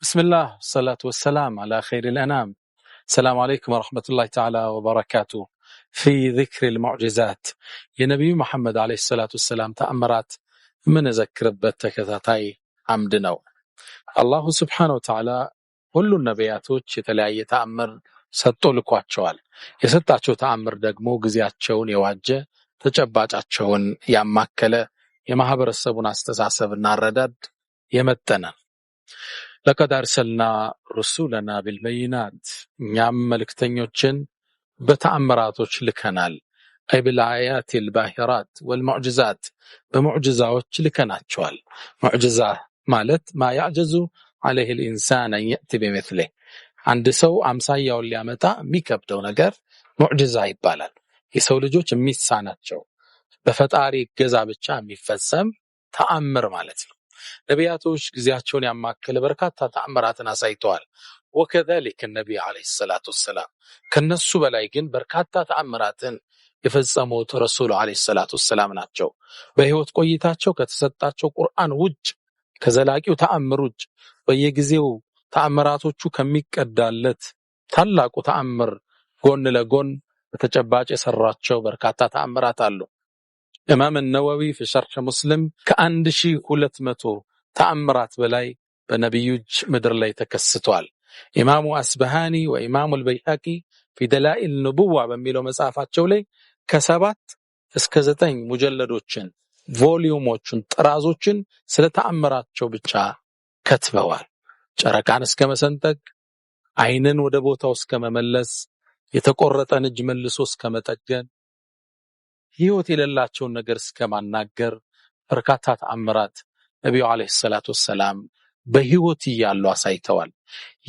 بسم الله والصلاة والسلام على خير الأنام. السلام عليكم ورحمة الله تعالى وبركاته. في ذكر المعجزات يا نبي محمد عليه الصلاة والسلام تأمرات من ذكر بتكتاتاي عمدنا الله سبحانه وتعالى كل النبياتوች የተለያየ ተአምር ሰጥቶ ልኳቸዋል። የሰጣቸው ተአምር ደግሞ ግዚያቸውን የዋጀ ተጨባጫቸውን ያማከለ የማህበረሰቡን አስተሳሰብና አረዳድ የመጠነ لقد أرسلنا رسولنا بالبينات نعم ملكتنيوچن بتأمراتوچ لكنال أي بالآيات الباهرات والمعجزات بمعجزاوچ لكناتشوال. معجزة مالت ما يعجز عليه الإنسان أن يأتي بمثله. عند سو أمسايا واليامتا ميكبدو نجر معجزة يبالال. يسو لجوچ ميساناتشو بفتاري قزا بچا ميفسم تأمر مالتنا. ነቢያቶች ግዚያቸውን ያማከለ በርካታ ተአምራትን አሳይተዋል። وكذلك النبي عليه الصلاة والسلام ከነሱ በላይ ግን በርካታ ተአምራትን የፈጸሙት ረሱል عليه الصلاة والسلام ናቸው። በህይወት ቆይታቸው ከተሰጣቸው ቁርአን ውጭ ከዘላቂው ተአምር ውጭ በየጊዜው ተአምራቶቹ ከሚቀዳለት ታላቁ ተአምር ጎን ለጎን በተጨባጭ የሰራቸው በርካታ ተአምራት አሉ። ኢማም ነወዊ في شرح مسلم ከ1200 ተአምራት በላይ በነብዩጅ ምድር ላይ ተከስተዋል። ኢማሙ አስበሃኒ ወኢማሙ አልበይሃቂ في دلائل النبوة በሚለው መጽሐፋቸው ላይ ከ7 እስከ 9 ሙጀለዶችን ቮሊዩሞችን ጥራዞችን ስለ ተአምራቸው ብቻ ከትበዋል። ጨረቃን እስከ መሰንጠቅ፣ አይንን ወደ ቦታው እስከ መመለስ፣ የተቆረጠን እጅ መልሶ እስከ መጠገን፣ ህይወት የሌላቸውን ነገር እስከማናገር በርካታ ተአምራት ነብዩ አለይሂ ሰላቱ ወሰለም በህይወት እያሉ አሳይተዋል።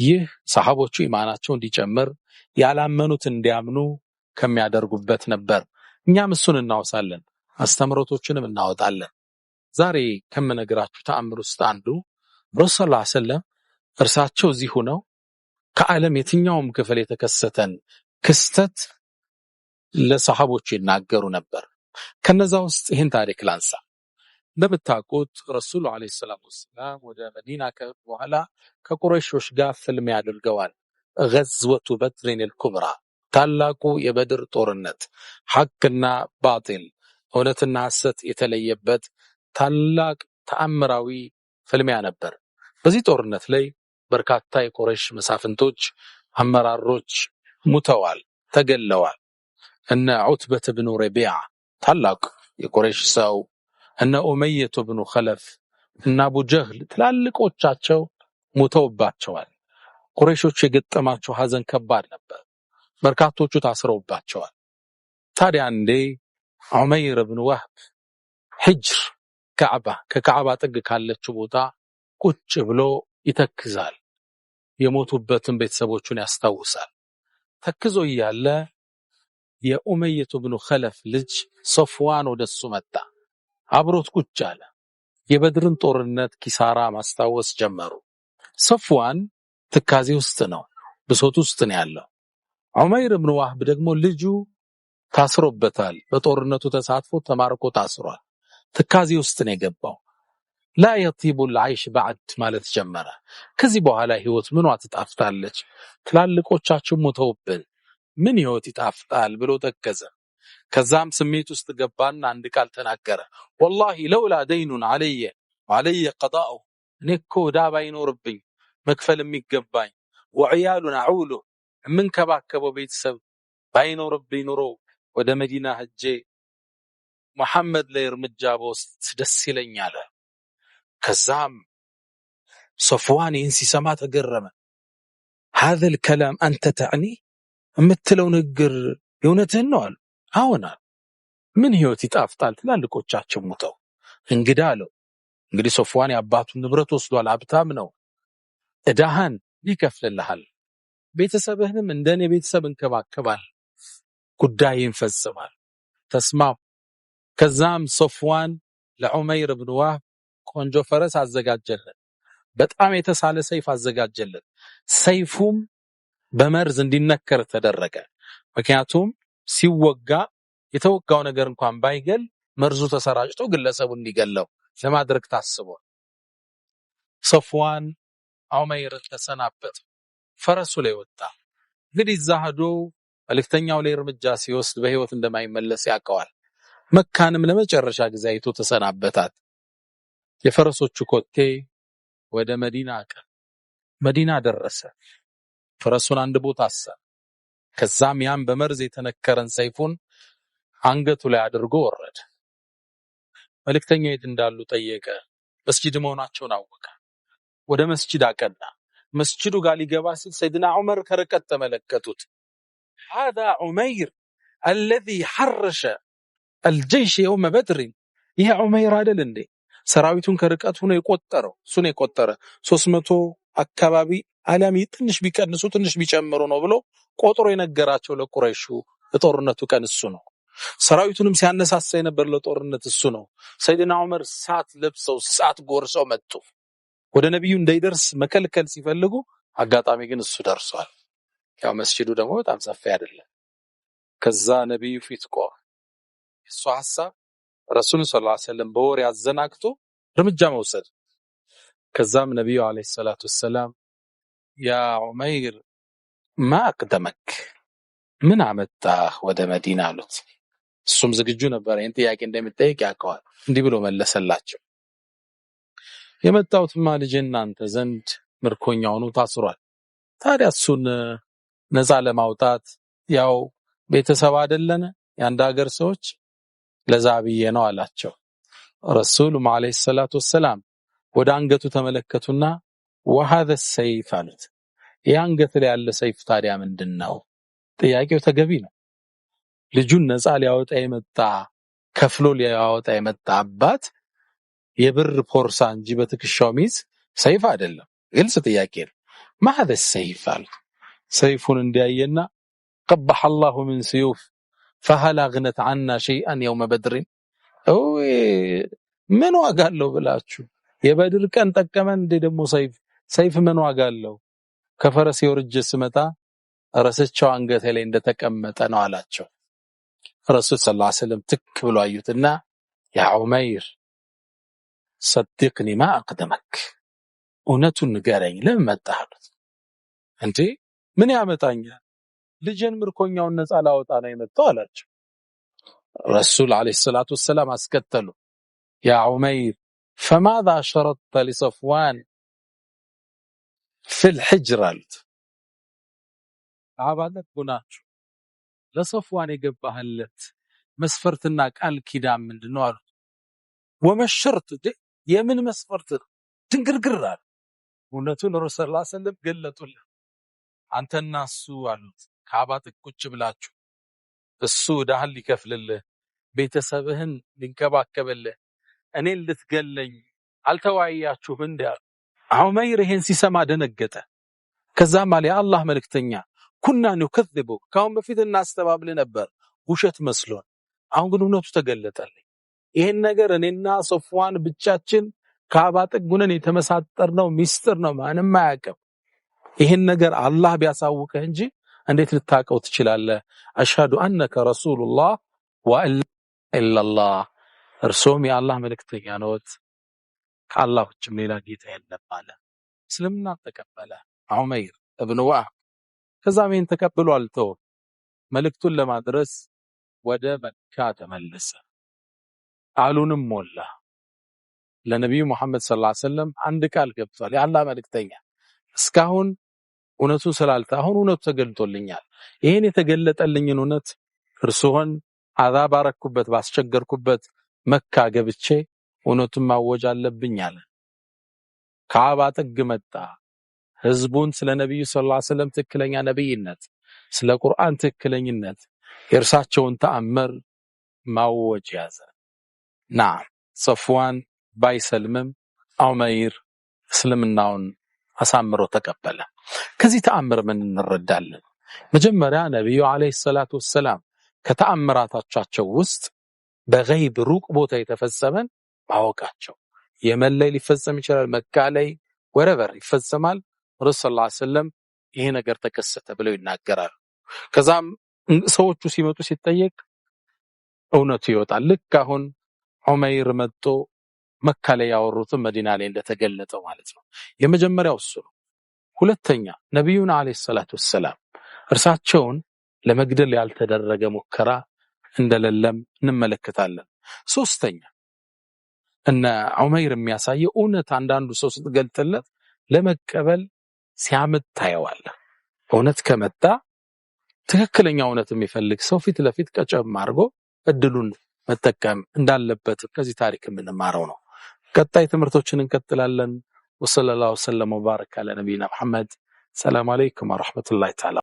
ይህ ሰሃቦቹ ኢማናቸው እንዲጨምር ያላመኑት እንዲያምኑ ከሚያደርጉበት ነበር። እኛም እሱን እናወሳለን፣ አስተምሮቶችንም እናወጣለን። ዛሬ ከመነግራችሁ ተአምር ውስጥ አንዱ ረሱል ሰለላሁ ዐለይሂ ወሰለም እርሳቸው እዚህ ሆነው ከዓለም የትኛውም ክፍል የተከሰተን ክስተት ለሰሃቦቹ ይናገሩ ነበር። ከነዛ ውስጥ ይህን ታሪክ ላንሳ። እንደምታውቁት ረሱል አለይሂ ሰላቱ ወሰለም ወደ መዲና ከሄዱ በኋላ ከቁረይሾች ጋር ፍልሚያ አድርገዋል። ገዝወቱ በድሪን አልኩብራ ታላቁ የበድር ጦርነት ሐቅና ባጢል እውነትና ሐሰት የተለየበት ታላቅ ተአምራዊ ፍልሚያ ነበር። በዚህ ጦርነት ላይ በርካታ የቁረይሽ መሳፍንቶች አመራሮች ሙተዋል፣ ተገለዋል። እነ ዑትበት ብኑ ረቢዓ ታላቅ የቁረይሽ ሰው፣ እነ ኡመየቱ ብኑ ኸለፍ እና አቡ ጀህል ትላልቆቻቸው ሙተውባቸዋል። ቁረይሾች የገጠማቸው ሐዘን ከባድ ነበር። በርካቶቹ ታስረውባቸዋል። ታዲያ እንዴ ዑመይር ብኑ ወህብ ሂጅር ከካዕባ ጥግ ካለችው ቦታ ቁጭ ብሎ ይተክዛል። የሞቱበትን ቤተሰቦቹን ያስታውሳል። ተክዞ እያለ የኡመየቱ ብኑ ኸለፍ ልጅ ሶፍዋን ወደሱ መጣ። አብሮት ቁጭ አለ። የበድርን ጦርነት ኪሳራ ማስታወስ ጀመሩ። ሶፍዋን ትካዜ ውስጥ ነው፣ ብሶት ውስጥ ነው ያለው። ዑመይር ብኑ ወህብ ደግሞ ልጁ ታስሮበታል። በጦርነቱ ተሳትፎ ተማርኮ ታስሯል። ትካዜ ውስጥ ነው የገባው። ላ የጢቡ العيش بعد ማለት ጀመረ። ከዚህ በኋላ ህይወት ምኗ ትጣፍጣለች? ትላልቆቻችን ሞተውብን ምን ህይወት ይጣፍጣል ብሎ ተከዘ። ከዛም ስሜት ውስጥ ገባና አንድ ቃል ተናገረ። والله لولا دين علي قضاءه እኔ እኮ ዕዳ ባይኖርብኝ መክፈል የሚገባኝ وعيالنا عوله የምንከባከበው ቤተሰብ ባይኖርብኝ ኖሮ ወደ መዲና ሄጄ መሐመድ ላይ እርምጃ በወስድ ደስ ይለኛል። ከዛም ሶፍዋን ይህን ሲሰማ ተገረመ። هذا الكلام أنت تعني የምትለው ንግግር የእውነትህን ነው አሉ። አዎና ምን ህይወት ይጣፍጣል? ትላልቆቻችን ሞተው እንግዳ አለው። እንግዲህ ሶፍዋን የአባቱን ንብረት ወስዷል፣ ሀብታም ነው። ዕዳህን ይከፍልልሃል፣ ቤተሰብህንም እንደኔ ቤተሰብ እንከባከባል፣ ጉዳይን ፈጽማል። ተስማሙ። ከዛም ሶፍዋን ለዑመይር ብኑ ወህብ ቆንጆ ፈረስ አዘጋጀለት። በጣም የተሳለ ሰይፍ አዘጋጀለት። ሰይፉም በመርዝ እንዲነከር ተደረገ። ምክንያቱም ሲወጋ የተወጋው ነገር እንኳን ባይገል መርዙ ተሰራጭቶ ግለሰቡ እንዲገለው ለማድረግ ታስቧል። ሶፍዋን ዑመይርን ተሰናበት ፈረሱ ላይ ወጣ እንግዲህ እዛ ሄዶ መልእክተኛው ላይ እርምጃ ሲወስድ በህይወት እንደማይመለስ ያውቀዋል መካንም ለመጨረሻ ጊዜ አይቶ ተሰናበታት የፈረሶቹ ኮቴ ወደ መዲና ደረሰ ፈረሱን አንድ ቦታ አሰረ ከዛም ያን በመርዝ የተነከረን ሰይፉን አንገቱ ላይ አድርጎ ወረደ መልእክተኛው የት እንዳሉ ጠየቀ መስጂድ መሆናቸውን አወቀ ወደ መስጂድ አቀና መስጂዱ ጋር ሊገባ ሲል ሰይድና ዑመር ከርቀት ተመለከቱት هذا عمير الذي حرش الجيش يوم بدر ይሄ ዑመይር አይደል እንዴ ሰራዊቱን ከርቀት ሆኖ የቆጠረው እሱን የቆጠረ 300 አካባቢ አላሚ ትንሽ ቢቀንሱ ትንሽ ቢጨምሩ ነው ብሎ ቆጥሮ የነገራቸው ለቁረይሹ ለጦርነቱ ቀን እሱ ነው ሰራዊቱንም ሲያነሳሳ የነበር ለጦርነት እሱ ነው ሰይድና ዑመር ሳት ለብሰው ሳት ጎርሰው መጡ ወደ ነብዩ እንዳይደርስ መከልከል ሲፈልጉ አጋጣሚ ግን እሱ ደርሷል ያው መስጂዱ ደግሞ በጣም ሰፊ አይደለም ከዛ ነብዩ ፊት ቆመ እሱ ሐሳብ ረሱል ሰለላሁ ዐለይሂ ወሰለም በወሬ አዘናክቶ እርምጃ መውሰድ ከዛም ነብዩ አለይሂ ሰላቱ ሰላም ያ ዑመይር ማቅደመክ ምን አመጣህ ወደ መዲና አሉት እሱም ዝግጁ ነበር ይሄን ጥያቄ እንደሚጠይቅ ያውቀዋል እንዲህ ብሎ መለሰላቸው የመጣሁትማ ልጅ እናንተ ዘንድ ምርኮኛው ነው ታስሯል ታዲያ እሱን ነፃ ለማውጣት ያው ቤተሰብ አይደለነ የአንድ ሀገር ሰዎች ለዛብዬ ነው አላቸው ረሱሉም አለይሂ ሰላቱ ሰላም ወደ አንገቱ ተመለከቱና وهذا السيف አሉት የአንገት ላይ ያለ ሰይፍ ታዲያ ምንድነው ጥያቄው ተገቢ ነው ልጁን ነፃ ሊያወጣ የመጣ ከፍሎ ሊያወጣ የመጣ አባት የብር ፖርሳ እንጂ በትክሻው ሚዝ ሰይፍ አይደለም ግልጽ ጥያቄ ነው ما هذا السيف አሉት ሰይፉን እንዲያየና قبح الله من سيوف فهل اغنت عنا شيئا يوم بدر ምን ዋጋ አለው ብላችሁ የበድር ቀን ተቀመን እንደ ደሞ ሰይፍ ምን ዋጋ አለው ከፈረስ የወርጀ ስመጣ ረሰቻው አንገቴ ላይ እንደተቀመጠ ነው አላቸው ረሱል ሰለላሁ ዐለይሂ ወሰለም ትክ ብሎ አዩትና ያ ዑመይር صدقني ما اقدمك እውነቱን ንገረኝ ለምን መጣህ እንዴ ምን ያመጣኛል ልጅን ምርኮኛውን ነፃ ላወጣ ነው የመጣው አላቸው ረሱል አለይሂ ሰላቱ ሰላም አስከተሉ ያ ዑመይር فماذا شرطت لصفوان في الحجر አባለት ሆናችሁ ለሶፍዋን የገባህለት መስፈርትና ቃል ኪዳን ምንድነው አሉ ወመሽርት የምን መስፈርት ድንግርግር አለ እውነቱን ረሱል ሰለላሁ ዐለይሂ ወሰለም ገለጡልህ አንተና እሱ አሉት ከአባት ቁጭ ብላችሁ እሱ ዳህል ሊከፍልልህ ቤተሰብህን ሊንከባከብልህ እኔን ልትገለኝ አልተዋያችሁም እንዴ ዑመይር ይሄን ሲሰማ ደነገጠ ከዛም አለ አላህ መልእክተኛ ኩና ንከذቡ ካሁን በፊት እናስተባብል ነበር ውሸት መስሎን አሁን ግን እውነቱ ተገለጠልኝ ይሄን ነገር እኔና ሶፍዋን ብቻችን ከአባጥጉነን የተመሳጠርነው ሚስጥር ነው ማንም አያውቅም ይሄን ነገር አላህ ቢያሳውቅህ እንጂ እንዴት ልታቀው ትችላለህ አሽሃዱ አነከ ረሱሉላህ ወኢላላህ እርሶም የአላህ መልእክተኛ ነዎት ከአላህ ውጭ ሌላ ጌታ የለም አለ እስልምና ተቀበለ ዑመይር ኢብኑ ወህብ ከዛም ይሄን ተቀብሎ አልተው መልእክቱን ለማድረስ ወደ መካ ተመለሰ ቃሉንም ሞላ ለነብዩ መሐመድ ሰለላሁ ዐለይሂ ወሰለም አንድ ቃል ገብቷል የአላህ መልእክተኛ እስካሁን እውነቱን ስላልታ አሁን እውነቱ ተገልጦልኛል ይሄን የተገለጠልኝን እውነት እርሱን አዛብ አረኩበት ባስቸገርኩበት መካ ገብቼ እውነቱን ማወጅ አለብኝ አለ ካባ ጥግ መጣ ህዝቡን ስለ ነብዩ ሰለላሁ ዐለይሂ ወሰለም ትክክለኛ ነብይነት ስለ ቁርአን ትክክለኝነት የእርሳቸውን ተአምር ማወጅ ያዘ ናም ሶፍዋን ባይሰልምም ዑመይር እስልምናውን አሳምሮ ተቀበለ ከዚህ ተአምር ምን እንረዳለን መጀመሪያ ነብዩ አለይሂ ሰላቱ ሰላም ከተአምራታቸው ውስጥ በገይብ ሩቅ ቦታ የተፈጸመን ማወቃቸው የመን ላይ ሊፈጸም ይችላል መካ ላይ ወረበር ይፈጸማል ረሱል ሰለላሁ ዐለይሂ ወሰለም ይሄ ነገር ተከሰተ ብለው ይናገራሉ ከዛም ሰዎቹ ሲመጡ ሲጠየቅ እውነቱ ይወጣል ልክ አሁን ዑመይር መጥቶ መካ ላይ ያወሩት መዲና ላይ እንደተገለጠው ማለት ነው የመጀመሪያው እሱ ነው ሁለተኛ ነብዩን አለይሂ ሰላቱ ወሰለም እርሳቸውን ለመግደል ያልተደረገ ሙከራ እንደሌለም እንመለከታለን። ሶስተኛ እነ ዑመይር የሚያሳየው እውነት አንዳንዱ ሰው ስትገልጥለት ለመቀበል ሲያመጥ ታየዋለህ። እውነት ከመጣ ትክክለኛ እውነት የሚፈልግ ሰው ፊት ለፊት ቀጨም አድርጎ እድሉን መጠቀም እንዳለበት ከዚህ ታሪክ የምንማረው ነው። ቀጣይ ትምህርቶችን እንቀጥላለን። ወሰለላሁ ዐለ ወሰለም ወባረከ ዐለ ነብይና መሐመድ። ሰላም አለይኩም ወራህመቱላሂ ተዓላ